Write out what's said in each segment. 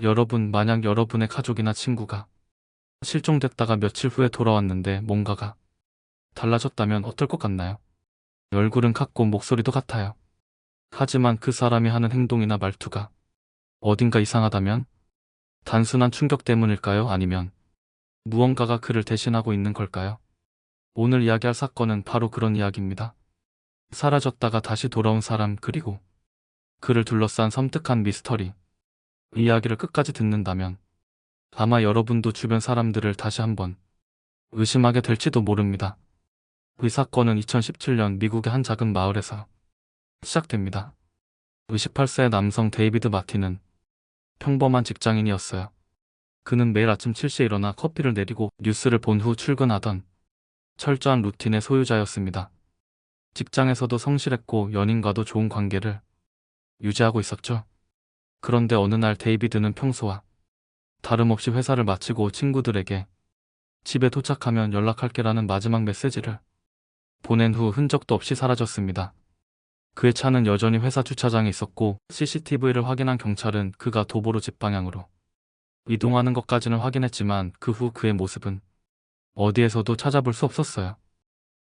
여러분, 만약 여러분의 가족이나 친구가 실종됐다가 며칠 후에 돌아왔는데 뭔가가 달라졌다면 어떨 것 같나요? 얼굴은 같고 목소리도 같아요. 하지만 그 사람이 하는 행동이나 말투가 어딘가 이상하다면 단순한 충격 때문일까요? 아니면 무언가가 그를 대신하고 있는 걸까요? 오늘 이야기할 사건은 바로 그런 이야기입니다. 사라졌다가 다시 돌아온 사람, 그리고 그를 둘러싼 섬뜩한 미스터리. 이 이야기를 끝까지 듣는다면 아마 여러분도 주변 사람들을 다시 한번 의심하게 될지도 모릅니다. 이 사건은 2017년 미국의 한 작은 마을에서 시작됩니다. 28세 남성 데이비드 마틴은 평범한 직장인이었어요. 그는 매일 아침 7시에 일어나 커피를 내리고 뉴스를 본 후 출근하던 철저한 루틴의 소유자였습니다. 직장에서도 성실했고 연인과도 좋은 관계를 유지하고 있었죠. 그런데 어느 날 데이비드는 평소와 다름없이 회사를 마치고 친구들에게 집에 도착하면 연락할게라는 마지막 메시지를 보낸 후 흔적도 없이 사라졌습니다. 그의 차는 여전히 회사 주차장에 있었고 CCTV를 확인한 경찰은 그가 도보로 집 방향으로 이동하는 것까지는 확인했지만 그 후 그의 모습은 어디에서도 찾아볼 수 없었어요.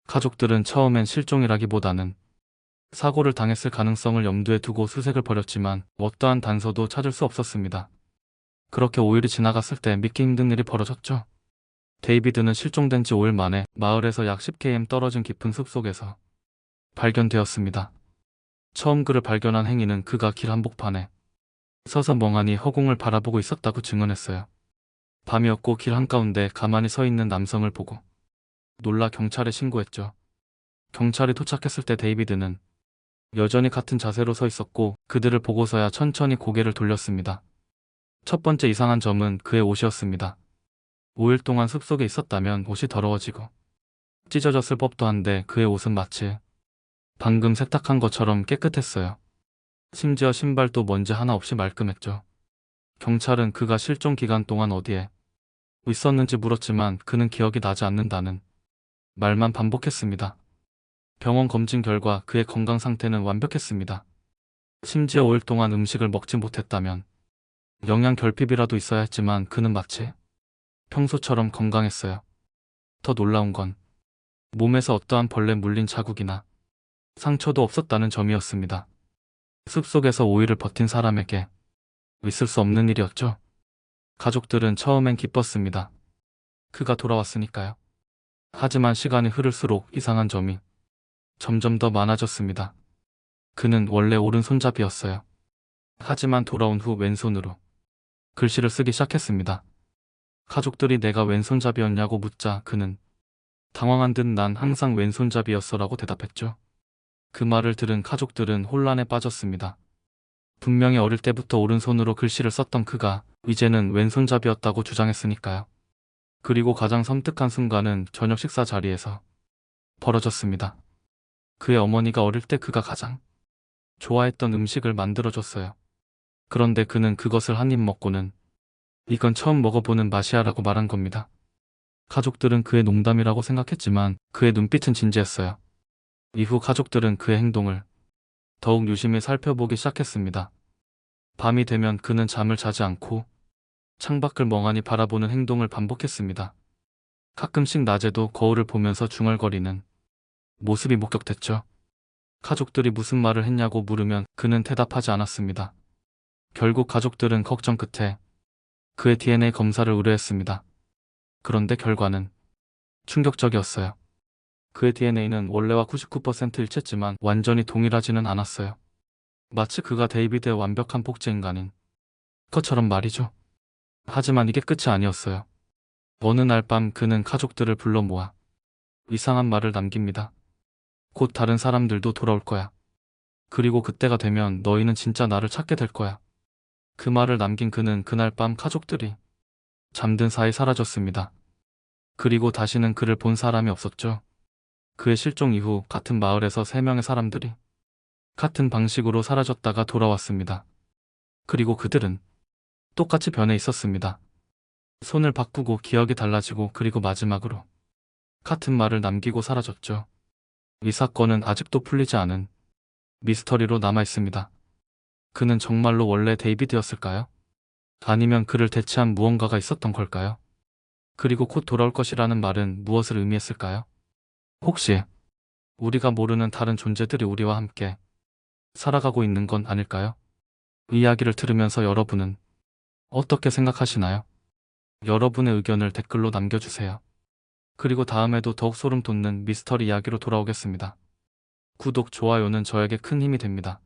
가족들은 처음엔 실종이라기보다는 사고를 당했을 가능성을 염두에 두고 수색을 벌였지만 어떠한 단서도 찾을 수 없었습니다. 그렇게 5일이 지나갔을 때 믿기 힘든 일이 벌어졌죠. 데이비드는 실종된 지 5일 만에 마을에서 약 10km 떨어진 깊은 숲속에서 발견되었습니다. 처음 그를 발견한 행인은 그가 길 한복판에 서서 멍하니 허공을 바라보고 있었다고 증언했어요. 밤이었고 길 한가운데 가만히 서 있는 남성을 보고 놀라 경찰에 신고했죠. 경찰이 도착했을 때 데이비드는 여전히 같은 자세로 서 있었고 그들을 보고서야 천천히 고개를 돌렸습니다. 첫 번째 이상한 점은 그의 옷이었습니다. 5일 동안 숲속에 있었다면 옷이 더러워지고 찢어졌을 법도 한데 그의 옷은 마치 방금 세탁한 것처럼 깨끗했어요. 심지어 신발도 먼지 하나 없이 말끔했죠. 경찰은 그가 실종 기간 동안 어디에 있었는지 물었지만 그는 기억이 나지 않는다는 말만 반복했습니다. 병원 검진 결과 그의 건강 상태는 완벽했습니다. 심지어 5일 동안 음식을 먹지 못했다면 영양 결핍이라도 있어야 했지만 그는 마치 평소처럼 건강했어요. 더 놀라운 건 몸에서 어떠한 벌레 물린 자국이나 상처도 없었다는 점이었습니다. 숲속에서 5일을 버틴 사람에게 있을 수 없는 일이었죠. 가족들은 처음엔 기뻤습니다. 그가 돌아왔으니까요. 하지만 시간이 흐를수록 이상한 점이 점점 더 많아졌습니다. 그는 원래 오른손잡이였어요. 하지만 돌아온 후 왼손으로 글씨를 쓰기 시작했습니다. 가족들이 내가 왼손잡이였냐고 묻자 그는 당황한 듯 난 항상 왼손잡이였어라고 대답했죠. 그 말을 들은 가족들은 혼란에 빠졌습니다. 분명히 어릴 때부터 오른손으로 글씨를 썼던 그가 이제는 왼손잡이였다고 주장했으니까요. 그리고 가장 섬뜩한 순간은 저녁 식사 자리에서 벌어졌습니다. 그의 어머니가 어릴 때 그가 가장 좋아했던 음식을 만들어줬어요. 그런데 그는 그것을 한 입 먹고는 이건 처음 먹어보는 맛이야라고 말한 겁니다. 가족들은 그의 농담이라고 생각했지만 그의 눈빛은 진지했어요. 이후 가족들은 그의 행동을 더욱 유심히 살펴보기 시작했습니다. 밤이 되면 그는 잠을 자지 않고 창밖을 멍하니 바라보는 행동을 반복했습니다. 가끔씩 낮에도 거울을 보면서 중얼거리는 모습이 목격됐죠. 가족들이 무슨 말을 했냐고 물으면 그는 대답하지 않았습니다. 결국 가족들은 걱정 끝에 그의 DNA 검사를 의뢰했습니다. 그런데 결과는 충격적이었어요. 그의 DNA는 원래와 99% 일치했지만 완전히 동일하지는 않았어요. 마치 그가 데이비드의 완벽한 복제 인간인 것처럼 말이죠. 하지만 이게 끝이 아니었어요. 어느 날 밤 그는 가족들을 불러 모아 이상한 말을 남깁니다. 곧 다른 사람들도 돌아올 거야. 그리고 그때가 되면 너희는 진짜 나를 찾게 될 거야. 그 말을 남긴 그는 그날 밤 가족들이 잠든 사이 사라졌습니다. 그리고 다시는 그를 본 사람이 없었죠. 그의 실종 이후 같은 마을에서 3명의 사람들이 같은 방식으로 사라졌다가 돌아왔습니다. 그리고 그들은 똑같이 변해 있었습니다. 손을 바꾸고 기억이 달라지고 그리고 마지막으로 같은 말을 남기고 사라졌죠. 이 사건은 아직도 풀리지 않은 미스터리로 남아 있습니다. 그는 정말로 원래 데이비드였을까요? 아니면 그를 대체한 무언가가 있었던 걸까요? 그리고 곧 돌아올 것이라는 말은 무엇을 의미했을까요? 혹시 우리가 모르는 다른 존재들이 우리와 함께 살아가고 있는 건 아닐까요? 이야기를 들으면서 여러분은 어떻게 생각하시나요? 여러분의 의견을 댓글로 남겨주세요. 그리고 다음에도 더욱 소름 돋는 미스터리 이야기로 돌아오겠습니다. 구독, 좋아요는 저에게 큰 힘이 됩니다.